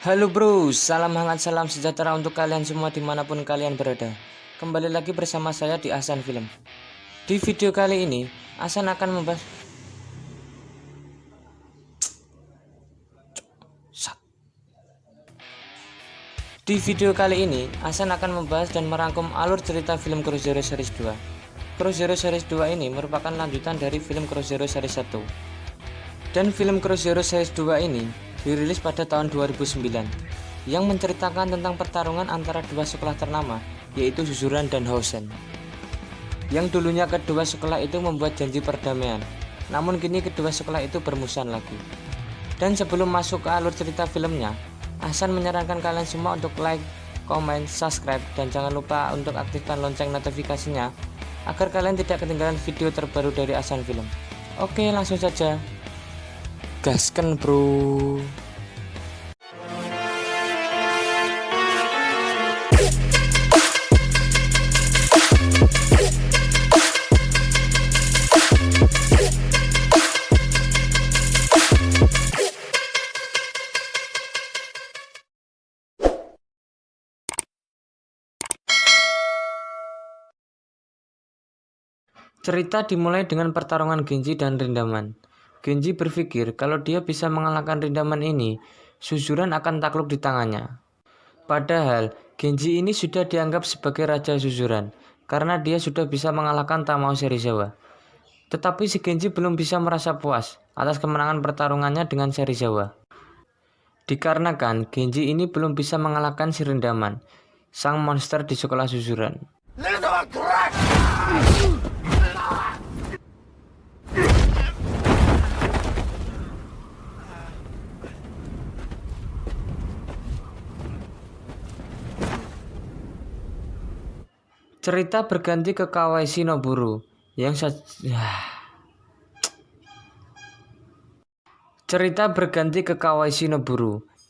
Halo bro, salam hangat, salam sejahtera untuk kalian semua dimanapun kalian berada. Kembali lagi bersama saya di Ahsan Film. Di video kali ini, Ahsan akan membahas dan merangkum alur cerita film Cross Zero Series 2. Cross Zero Series 2 ini merupakan lanjutan dari film Cross Zero Series 1. Dan film Cross Zero Series 2 ini dirilis pada tahun 2009 yang menceritakan tentang pertarungan antara dua sekolah ternama, yaitu Suzuran dan Hoshin. Yang dulunya kedua sekolah itu membuat janji perdamaian, namun kini kedua sekolah itu bermusuhan lagi. Dan sebelum masuk ke alur cerita filmnya, Ahsan menyarankan kalian semua untuk like, komen, subscribe, dan jangan lupa untuk aktifkan lonceng notifikasinya agar kalian tidak ketinggalan video terbaru dari Ahsan Film. Oke, langsung saja. Gasken bro. Cerita dimulai dengan pertarungan Genji dan Rindaman. Genji berpikir kalau dia bisa mengalahkan Rindaman ini, Suzuran akan takluk di tangannya. Padahal Genji ini sudah dianggap sebagai Raja Suzuran karena dia sudah bisa mengalahkan Tamao Serizawa. Tetapi si Genji belum bisa merasa puas atas kemenangan pertarungannya dengan Serizawa. Dikarenakan Genji ini belum bisa mengalahkan si Rindaman, sang monster di sekolah Suzuran. Cerita berganti ke Kawai Shinoburu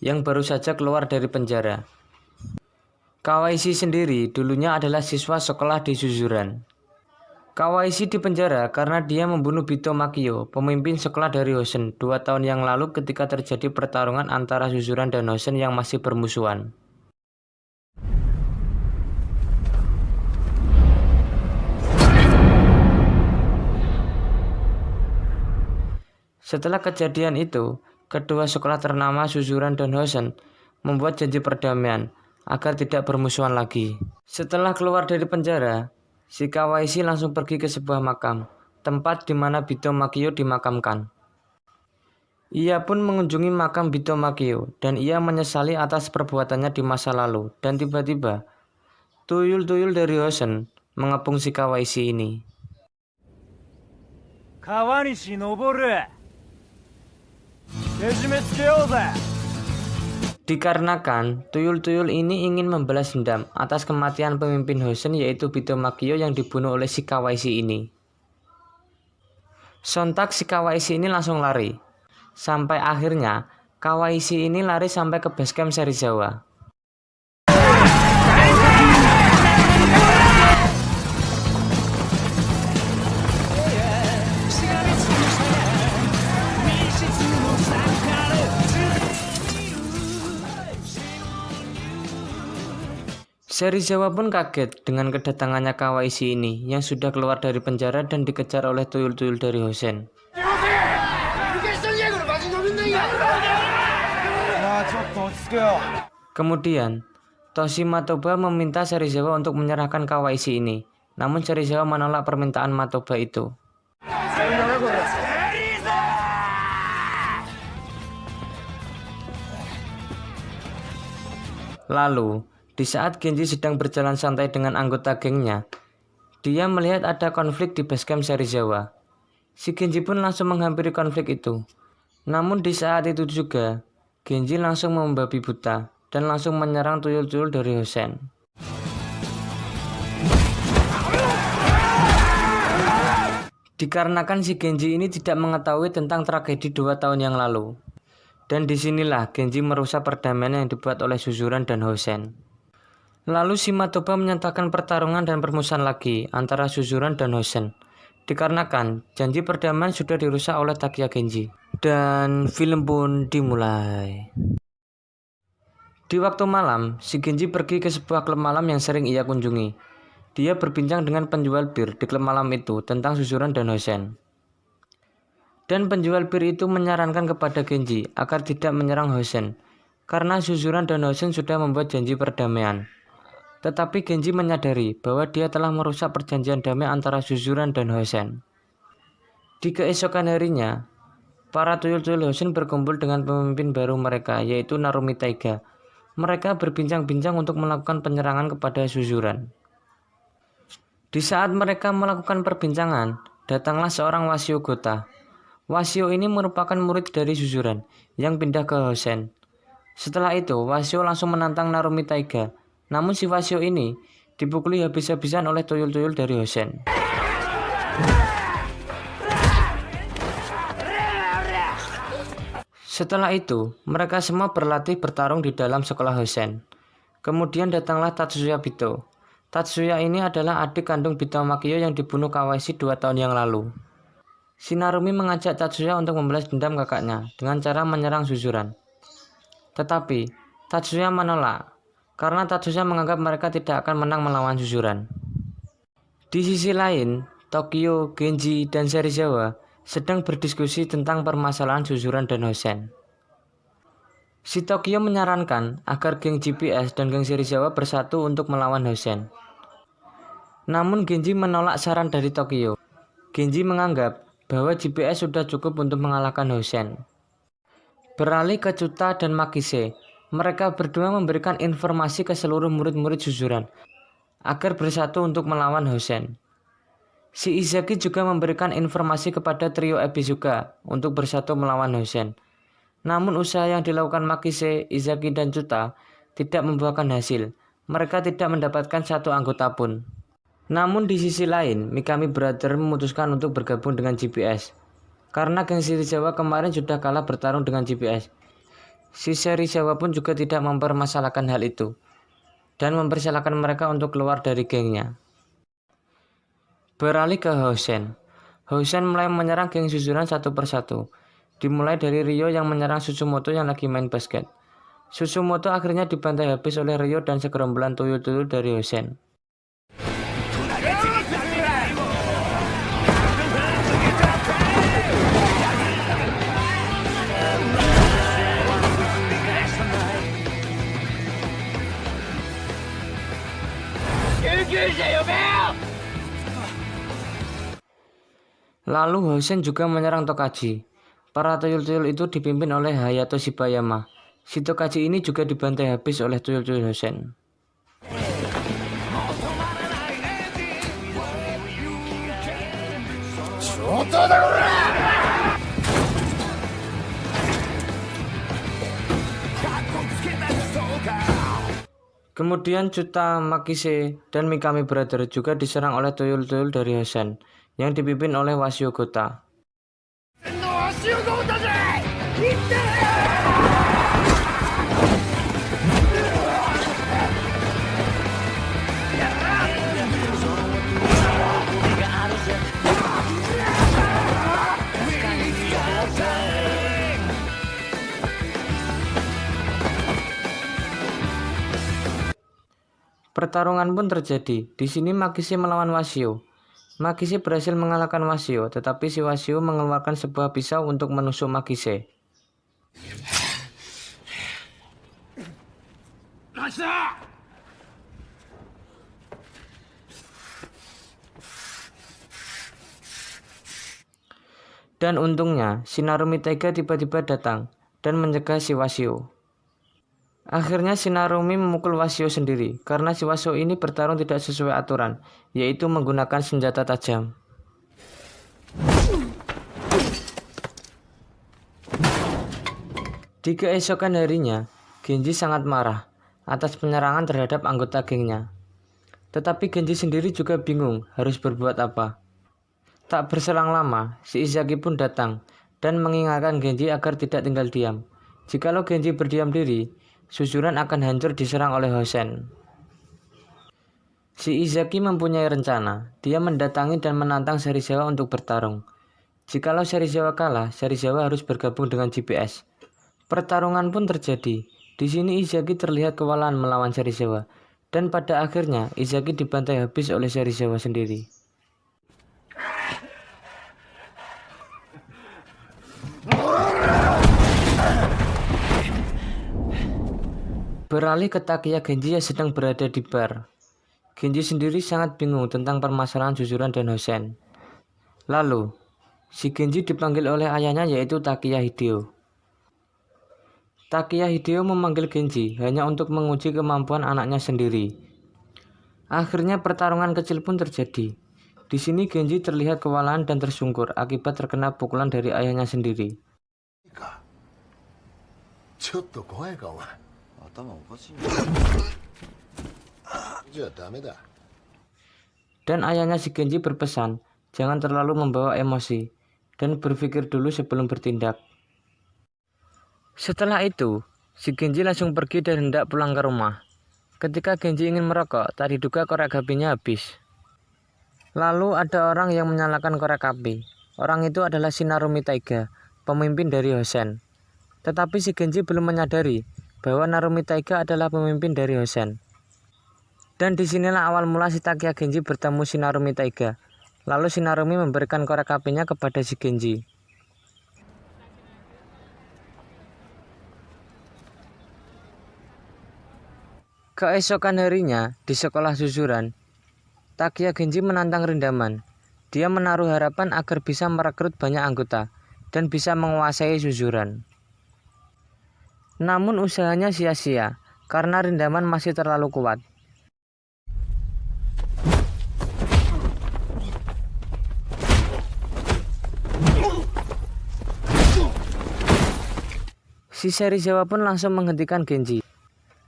yang baru saja keluar dari penjara. Kawaishi sendiri dulunya adalah siswa sekolah di Suzuran. Kawaishi di penjara karena dia membunuh Bito Makio, pemimpin sekolah dari Hoshin 2 tahun yang lalu ketika terjadi pertarungan antara Suzuran dan Hoshin yang masih bermusuhan. Setelah kejadian itu, kedua sekolah ternama Suzuran dan Hoshin membuat janji perdamaian agar tidak bermusuhan lagi. Setelah keluar dari penjara, si Kawaishi langsung pergi ke sebuah makam, tempat di mana Bito Makio dimakamkan. Ia pun mengunjungi makam Bito Makio dan ia menyesali atas perbuatannya di masa lalu, dan tiba-tiba tuyul-tuyul dari Hoshin mengepung si Kawaishi ini. Dikarenakan tuyul-tuyul ini ingin membalas dendam atas kematian pemimpin Hoshin yaitu Bito Makio yang dibunuh oleh si Kawaishi ini. Sontak si Kawaishi ini langsung lari. Sampai akhirnya Kawaishi ini lari sampai ke basecamp Serizawa. Serizawa pun kaget dengan kedatangannya Kawaishi ini yang sudah keluar dari penjara dan dikejar oleh tuyul-tuyul dari Hoshin. Kemudian, Toshi Matoba meminta Serizawa untuk menyerahkan Kawaishi ini, namun Serizawa menolak permintaan Matoba itu. Lalu, di saat Genji sedang berjalan santai dengan anggota gengnya, dia melihat ada konflik di basecamp Serizawa. Si Genji pun langsung menghampiri konflik itu. Namun di saat itu juga, Genji langsung membabi buta dan langsung menyerang tuyul-tuyul dari Hoshin. Dikarenakan si Genji ini tidak mengetahui tentang tragedi 2 tahun yang lalu. Dan disinilah Genji merusak perdamaian yang dibuat oleh Suzuran dan Hoshin. Lalu si Matoba menyatakan pertarungan dan permusuhan lagi antara Suzuran dan Hoshin. Dikarenakan janji perdamaian sudah dirusak oleh Takia Genji. Dan film pun dimulai. Di waktu malam, si Genji pergi ke sebuah klub malam yang sering ia kunjungi. Dia berbincang dengan penjual bir di klub malam itu tentang Suzuran dan Hosen. Dan penjual bir itu menyarankan kepada Genji agar tidak menyerang Hosen, karena Suzuran dan Hosen sudah membuat janji perdamaian. Tetapi Genji menyadari bahwa dia telah merusak perjanjian damai antara Suzuran dan Hosen. Di keesokan harinya, para tuyul-tuyul Hosen berkumpul dengan pemimpin baru mereka, yaitu Narumi Taiga. Mereka berbincang-bincang untuk melakukan penyerangan kepada Suzuran. Di saat mereka melakukan perbincangan, datanglah seorang Wasio Gota. Wasio ini merupakan murid dari Suzuran yang pindah ke Hosen. Setelah itu, Wasio langsung menantang Narumi Taiga. Namun si Wasio ini dipukuli habis-habisan oleh tuyul-tuyul dari Hosen. Setelah itu, mereka semua berlatih bertarung di dalam sekolah Hosen. Kemudian datanglah Tatsuya Bito. Tatsuya ini adalah adik kandung Bito Makio yang dibunuh Kawashi 2 tahun yang lalu. Narumi mengajak Tatsuya untuk membalas dendam kakaknya dengan cara menyerang Suzuran. Tetapi, Tatsuya menolak, karena Tatsuya menganggap mereka tidak akan menang melawan Suzuran. Di sisi lain, Tokyo, Genji, dan Serizawa sedang berdiskusi tentang permasalahan Suzuran dan Hosen. Si Tokyo menyarankan agar geng GPS dan geng Serizawa bersatu untuk melawan Hosen. Namun Genji menolak saran dari Tokyo. Genji menganggap bahwa GPS sudah cukup untuk mengalahkan Hosen. Beralih ke Chuta dan Makise, mereka berdua memberikan informasi ke seluruh murid-murid Suzuran agar bersatu untuk melawan Hosen. Si Izaki juga memberikan informasi kepada trio Ebizuka untuk bersatu melawan Hosen. Namun usaha yang dilakukan Makise, Izaki, dan Chuta tidak membuahkan hasil. Mereka tidak mendapatkan satu anggota pun. Namun di sisi lain, Mikami Brother memutuskan untuk bergabung dengan GPS. Karena geng Serizawa kemarin sudah kalah bertarung dengan GPS. Si Serizawa pun juga tidak mempermasalahkan hal itu dan mempersilahkan mereka untuk keluar dari gengnya. Beralih ke Hosen. Hosen mulai menyerang geng Suzuran satu persatu. Dimulai dari Ryo yang menyerang Susumoto yang lagi main basket. Susumoto akhirnya dibantai habis oleh Ryo dan segerombolan tuyul-tuyul dari Hosen. Lalu Hosen juga menyerang Tokaji. Para tuyul-tuyul itu dipimpin oleh Hayato Shibayama. Si Tokaji ini juga dibantai habis oleh tuyul-tuyul Hosen. Kemudian Chuta, Makise, dan Mikami Brother juga diserang oleh tuyul-tuyul dari Hosen yang dipimpin oleh Wasio Gota. Pertarungan pun terjadi. Di sini Makise melawan Wasio. Makise berhasil mengalahkan Wasio, tetapi si Wasio mengeluarkan sebuah pisau untuk menusuk Makise. Dan untungnya, si Narumi Taiga tiba-tiba datang dan mencegah si Wasio. Akhirnya si Narumi memukul Wasio sendiri, karena si Wasio ini bertarung tidak sesuai aturan, yaitu menggunakan senjata tajam. Di keesokan harinya, Genji sangat marah atas penyerangan terhadap anggota gengnya. Tetapi Genji sendiri juga bingung harus berbuat apa. Tak berselang lama, si Izaki pun datang dan mengingatkan Genji agar tidak tinggal diam. Jikalau Genji berdiam diri, Suzuran akan hancur diserang oleh Hosen. Si Izaki mempunyai rencana. Dia mendatangi dan menantang Serizawa untuk bertarung. Jikalau Serizawa kalah, Serizawa harus bergabung dengan GPS. Pertarungan pun terjadi. Di sini Izaki terlihat kewalahan melawan Serizawa, dan pada akhirnya Izaki dibantai habis oleh Serizawa sendiri. Beralih ke Takeya Genji yang sedang berada di bar. Genji sendiri sangat bingung tentang permasalahan Suzuran dan Hosen. Lalu, si Genji dipanggil oleh ayahnya yaitu Takeya Hideo. Takeya Hideo memanggil Genji hanya untuk menguji kemampuan anaknya sendiri. Akhirnya pertarungan kecil pun terjadi. Di sini Genji terlihat kewalahan dan tersungkur akibat terkena pukulan dari ayahnya sendiri. Dan ayahnya si Genji berpesan, jangan terlalu membawa emosi, dan berpikir dulu sebelum bertindak. Setelah itu, si Genji langsung pergi dan hendak pulang ke rumah. Ketika Genji ingin merokok, tak diduga korek apinya habis. Lalu ada orang yang menyalakan korek api. Orang itu adalah Narumi Taiga, pemimpin dari Hosen. Tetapi si Genji belum menyadari bahwa Narumi Taiga adalah pemimpin dari Hosen. Dan disinilah awal mula si Takeya Genji bertemu Narumi Taiga. Lalu Narumi memberikan korek apinya kepada si Genji. Keesokan harinya, di sekolah Suzuran, Takeya Genji menantang Rindaman. Dia menaruh harapan agar bisa merekrut banyak anggota dan bisa menguasai Suzuran. Namun usahanya sia-sia karena Rindaman masih terlalu kuat. Si Serizawa pun langsung menghentikan Genji.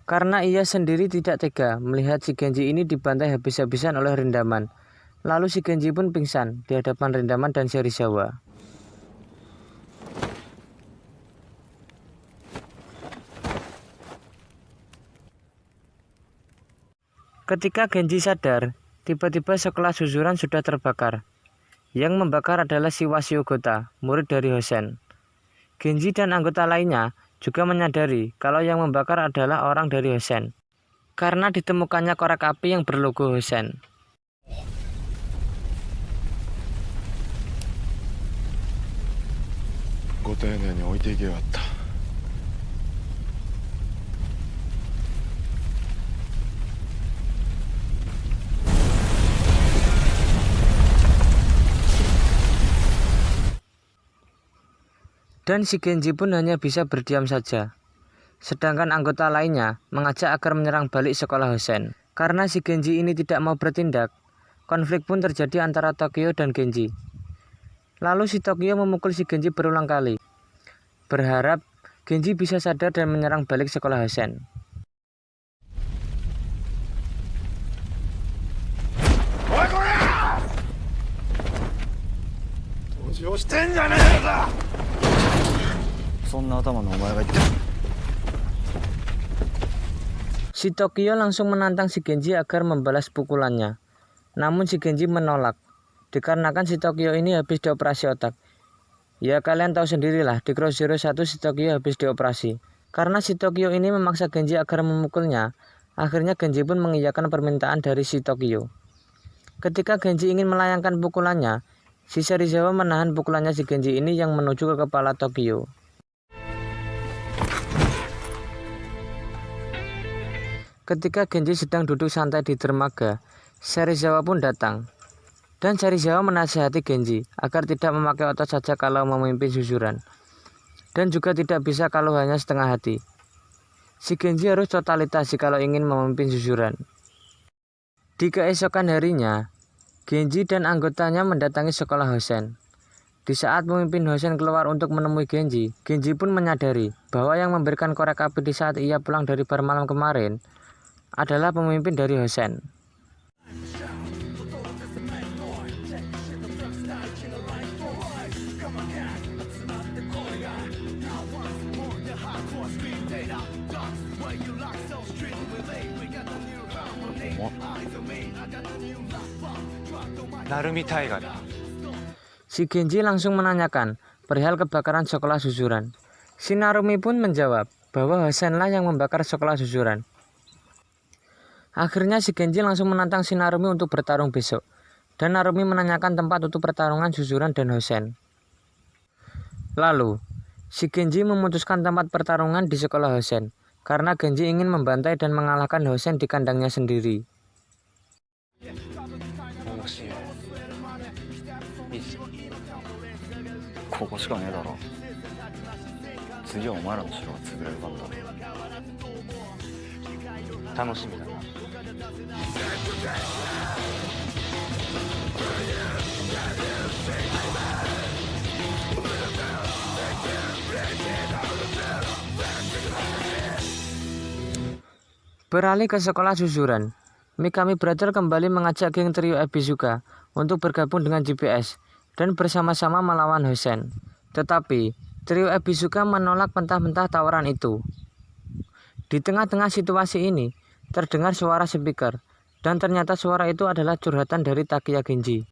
Karena ia sendiri tidak tega melihat si Genji ini dibantai habis-habisan oleh Rindaman. Lalu si Genji pun pingsan di hadapan Rindaman dan Serizawa. Ketika Genji sadar, tiba-tiba sekolah Suzuran sudah terbakar. Yang membakar adalah si Washio Gota, murid dari Hosen. Genji dan anggota lainnya juga menyadari kalau yang membakar adalah orang dari Hosen, karena ditemukannya korek api yang berlogo Hosen. Dan si Genji pun hanya bisa berdiam saja. Sedangkan anggota lainnya mengajak agar menyerang balik sekolah Hosen. Karena si Genji ini tidak mau bertindak, konflik pun terjadi antara Tokyo dan Genji. Lalu si Tokyo memukul si Genji berulang kali, berharap Genji bisa sadar dan menyerang balik sekolah Hosen. Si Tokyo langsung menantang si Genji agar membalas pukulannya. Namun si Genji menolak, dikarenakan si Tokyo ini habis dioperasi otak. Ya kalian tahu sendirilah, di Cross Zero 1 si Tokyo habis dioperasi. Karena si Tokyo ini memaksa Genji agar memukulnya, akhirnya Genji pun mengiyakan permintaan dari si Tokyo. Ketika Genji ingin melayangkan pukulannya, si Serizawa menahan pukulannya si Genji ini yang menuju ke kepala Tokyo. Ketika Genji sedang duduk santai di dermaga, Serizawa pun datang. Dan Serizawa menasihati Genji agar tidak memakai otot saja kalau memimpin Suzuran. Dan juga tidak bisa kalau hanya setengah hati. Si Genji harus totalitas kalau ingin memimpin Suzuran. Di keesokan harinya, Genji dan anggotanya mendatangi sekolah Hosen. Di saat pemimpin Hosen keluar untuk menemui Genji, Genji pun menyadari bahwa yang memberikan korek api di saat ia pulang dari bar malam kemarin adalah pemimpin dari Hosen. Narumi Taiga. Si Genji langsung menanyakan perihal kebakaran sekolah Suzuran. Si Narumi pun menjawab bahwa Hosenlah yang membakar sekolah Suzuran. Akhirnya si Genji langsung menantang si Narumi untuk bertarung besok, dan Narumi menanyakan tempat untuk pertarungan Suzuran dan Hosen. Lalu, si Genji memutuskan tempat pertarungan di sekolah Hosen, karena Genji ingin membantai dan mengalahkan Hosen di kandangnya sendiri. ここしかねえだろ。次はお前らの城が潰れる番だ。楽しみだな。Beralih ke sekolah Suzuran, Mikami Brother kembali mengajak geng trio Ebisuka untuk bergabung dengan GPS dan bersama-sama melawan Hosen. Tetapi, trio Ebisuka menolak mentah-mentah tawaran itu. Di tengah-tengah situasi ini, terdengar suara speaker, dan ternyata suara itu adalah curhatan dari Takiya Genji.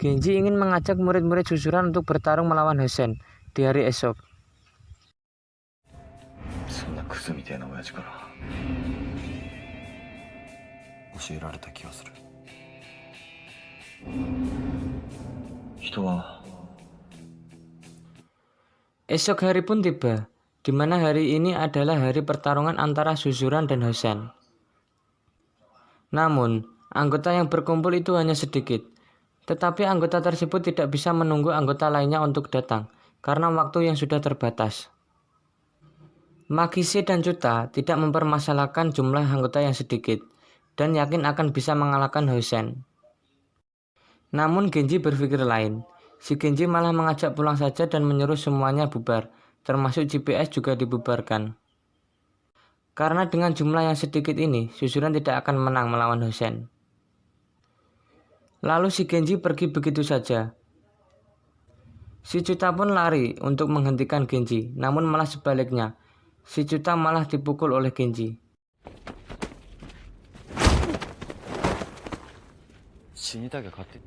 Genji ingin mengajak murid-murid Suzuran untuk bertarung melawan Hosen di hari esok. そんなクズみたいな親父から教えられた気がする。人は Esok hari pun tiba, di mana hari ini adalah hari pertarungan antara Suzuran dan Hosen. Namun, anggota yang berkumpul itu hanya sedikit, tetapi anggota tersebut tidak bisa menunggu anggota lainnya untuk datang, karena waktu yang sudah terbatas. Makise dan Chuta tidak mempermasalahkan jumlah anggota yang sedikit, dan yakin akan bisa mengalahkan Hosen. Namun Genji berpikir lain. Si Genji malah mengajak pulang saja dan menyuruh semuanya bubar, termasuk GPS juga dibubarkan. Karena dengan jumlah yang sedikit ini, Suzuran tidak akan menang melawan Hosen. Lalu si Genji pergi begitu saja. Si Chuta pun lari untuk menghentikan Genji, namun malah sebaliknya. Si Chuta malah dipukul oleh Genji. 死にたきゃ勝って。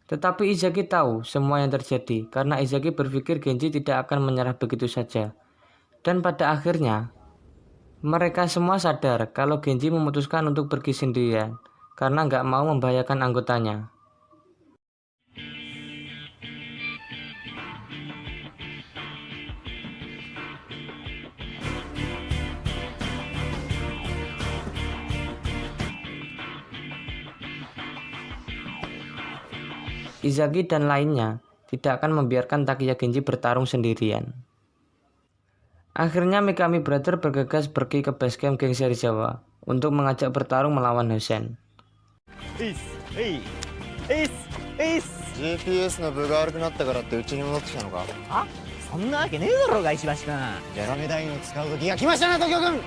Tetapi Izaki tahu semua yang terjadi karena Izaki berpikir Genji tidak akan menyerah begitu saja. Dan pada akhirnya, mereka semua sadar kalau Genji memutuskan untuk pergi sendirian karena nggak mau membahayakan anggotanya. Izaki dan lainnya tidak akan membiarkan Takiya Genji bertarung sendirian. Akhirnya Mikami Brother bergegas pergi ke basecamp geng Serizawa untuk mengajak bertarung melawan Hosen. GPS の部が悪くなったからってうちに戻ってきたのか。あ、そんなわけねえだろうが石橋君。デラメダインを使う時が来ましたな東京君。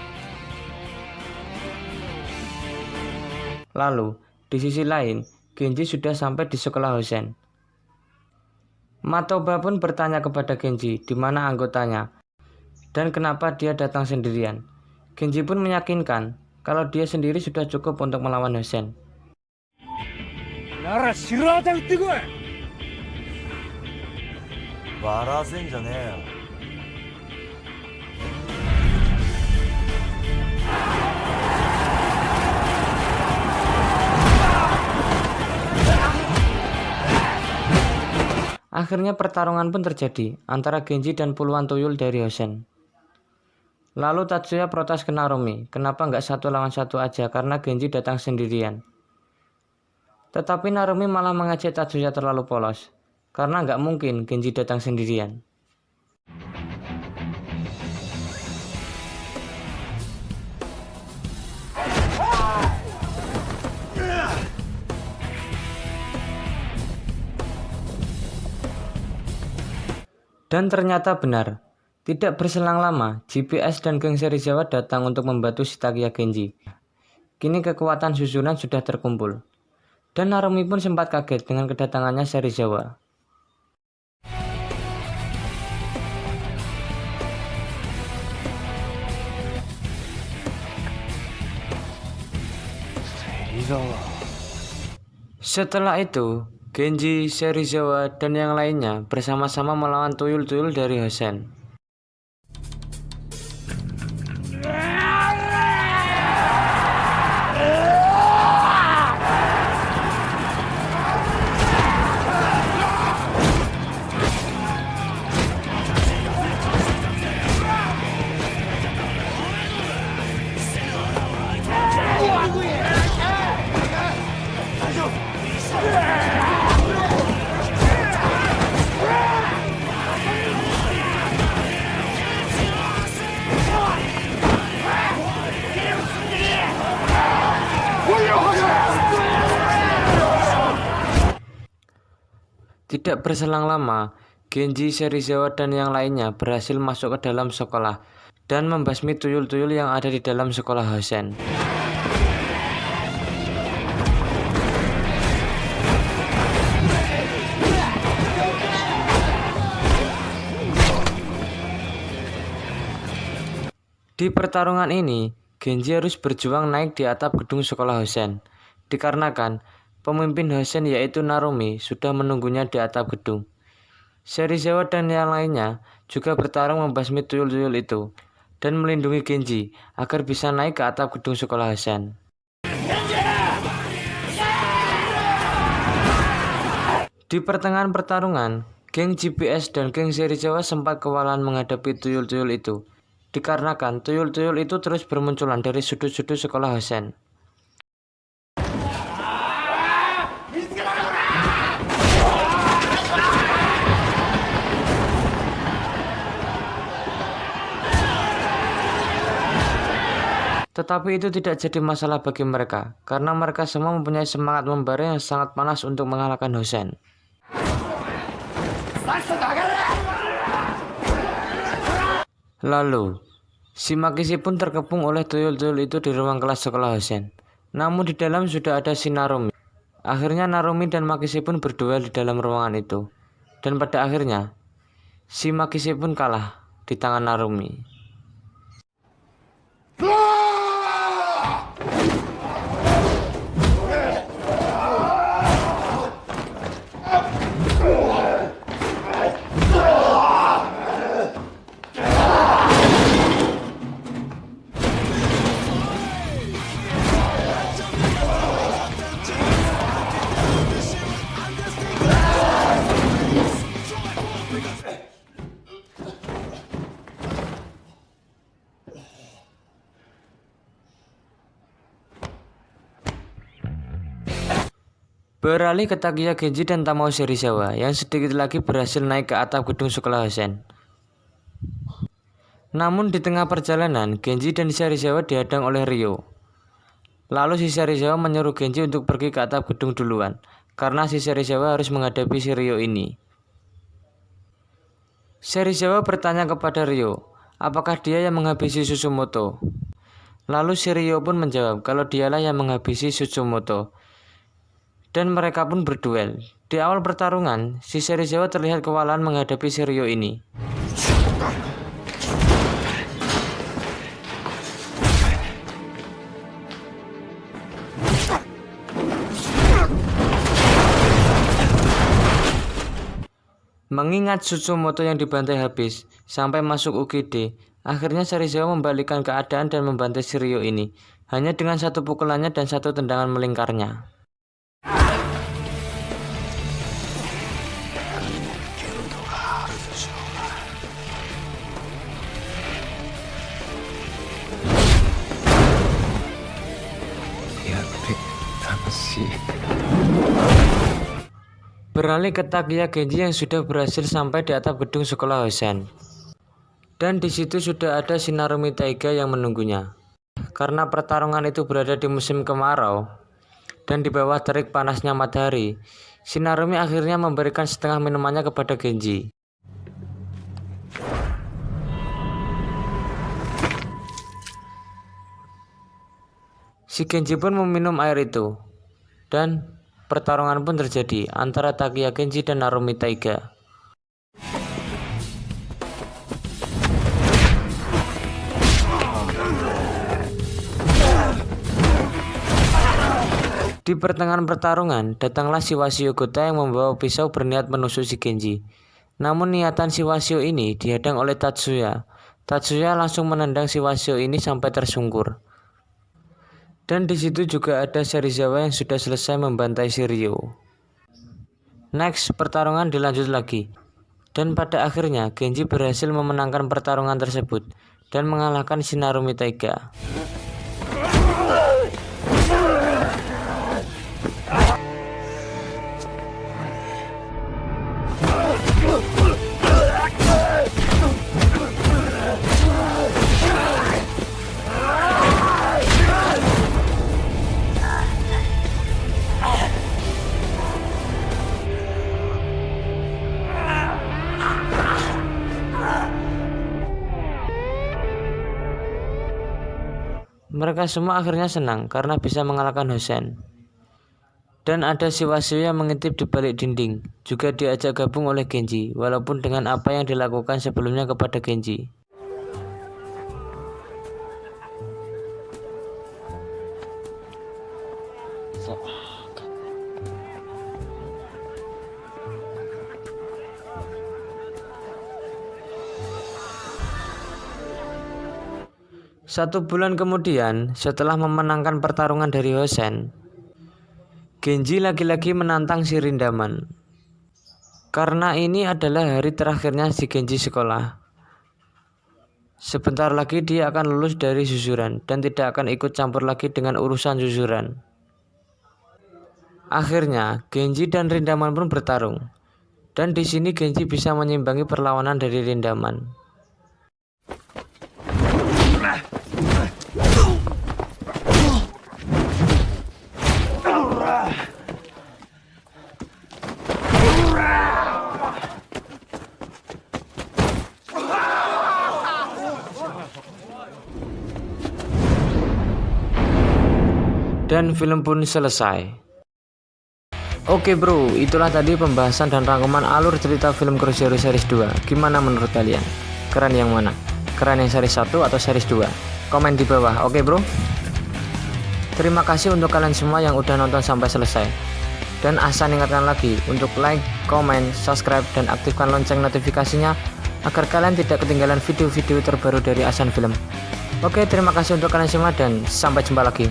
Lalu, di sisi lain, Genji sudah sampai di sekolah Hosen. Matoba pun bertanya kepada Genji di mana anggotanya dan kenapa dia datang sendirian. Genji pun meyakinkan kalau dia sendiri sudah cukup untuk melawan Hosen. なら白旗打ってこい。笑わせんじゃねえよ。 Akhirnya pertarungan pun terjadi antara Genji dan puluhan tuyul dari Hosen. Lalu Tatsuya protes ke Narumi, kenapa nggak 1 lawan 1 aja karena Genji datang sendirian. Tetapi Narumi malah mengejek Tatsuya terlalu polos, karena nggak mungkin Genji datang sendirian. Dan ternyata benar, tidak berselang lama, GPS dan geng Serizawa datang untuk membantu si Takiya Genji. Kini kekuatan Suzuran sudah terkumpul. Dan Narumi pun sempat kaget dengan kedatangannya Serizawa. Setelah itu, Genji, Serizawa, dan yang lainnya bersama-sama melawan tuyul-tuyul dari Hosen. Tidak berselang lama, Genji, Serizawa, dan yang lainnya berhasil masuk ke dalam sekolah dan membasmi tuyul-tuyul yang ada di dalam sekolah Hosen. Di pertarungan ini, Genji harus berjuang naik di atap gedung sekolah Hosen, dikarenakan pemimpin Hosen yaitu Narumi sudah menunggunya di atap gedung. Serizawa dan yang lainnya juga bertarung membasmi tuyul-tuyul itu dan melindungi Genji agar bisa naik ke atap gedung sekolah Hosen. Di pertengahan pertarungan, geng GPS dan geng Serizawa sempat kewalahan menghadapi tuyul-tuyul itu, dikarenakan tuyul-tuyul itu terus bermunculan dari sudut-sudut sekolah Hosen. Tetapi itu tidak jadi masalah bagi mereka, karena mereka semua mempunyai semangat membara yang sangat panas untuk mengalahkan Hosen. Lalu, si Makishi pun terkepung oleh tuyul-tuyul itu di ruang kelas sekolah Hosen. Namun di dalam sudah ada si Narumi. Akhirnya Narumi dan Makishi pun berduel di dalam ruangan itu. Dan pada akhirnya, si Makishi pun kalah di tangan Narumi. Beralih ke Takiya Genji dan Tamao Serizawa yang sedikit lagi berhasil naik ke atap gedung sekolah Hosen. Namun di tengah perjalanan, Genji dan Serizawa dihadang oleh Ryo. Lalu si Serizawa menyuruh Genji untuk pergi ke atap gedung duluan, karena si Serizawa harus menghadapi si Ryo ini. Serizawa bertanya kepada Ryo, apakah dia yang menghabisi Susumoto? Lalu si Ryo pun menjawab kalau dialah yang menghabisi Susumoto. Dan mereka pun berduel. Di awal pertarungan, si Serizawa terlihat kewalahan menghadapi si Ryo ini. Mengingat Susumoto yang dibantai habis sampai masuk UGD, akhirnya Serizawa membalikkan keadaan dan membantai si Ryo ini hanya dengan satu pukulannya dan satu tendangan melingkarnya. Beralih ke Takiya Genji yang sudah berhasil sampai di atap gedung sekolah Hosen. Dan di situ sudah ada si Narumi Taiga yang menunggunya. Karena pertarungan itu berada di musim kemarau dan di bawah terik panasnya matahari, si Narumi akhirnya memberikan setengah minumannya kepada Genji. Si Genji pun meminum air itu. Dan pertarungan pun terjadi antara Takiya Genji dan Narumi Taiga. Di pertengahan pertarungan, datanglah si Wasio Gota yang membawa pisau berniat menusuk si Genji. Namun niatan si Wasio ini dihadang oleh Tatsuya. Tatsuya langsung menendang si Wasio ini sampai tersungkur. Dan di situ juga ada Serizawa yang sudah selesai membantai si Ryo. Next, pertarungan dilanjut lagi. Dan pada akhirnya Genji berhasil memenangkan pertarungan tersebut dan mengalahkan si Narumi Taiga. Mereka semua akhirnya senang karena bisa mengalahkan Hosen. Dan ada si Wasio yang mengintip di balik dinding, juga diajak gabung oleh Genji, walaupun dengan apa yang dilakukan sebelumnya kepada Genji. Satu bulan kemudian, setelah memenangkan pertarungan dari Hosen, Genji lagi-lagi menantang si Rindaman. Karena ini adalah hari terakhirnya si Genji sekolah. Sebentar lagi dia akan lulus dari Suzuran dan tidak akan ikut campur lagi dengan urusan Suzuran. Akhirnya, Genji dan Rindaman pun bertarung. Dan di sini Genji bisa menyimbangi perlawanan dari Rindaman. Dan film pun selesai. Oke bro, itulah tadi pembahasan dan rangkuman alur cerita film CrossZero Series 2. Gimana menurut kalian? Keren yang mana? Keren yang series 1 atau series 2? Komen di bawah, oke bro? Terima kasih untuk kalian semua yang udah nonton sampai selesai. Dan Ahsan ingatkan lagi untuk like, komen, subscribe, dan aktifkan lonceng notifikasinya agar kalian tidak ketinggalan video-video terbaru dari Ahsan Film. Oke, terima kasih untuk kalian semua dan sampai jumpa lagi.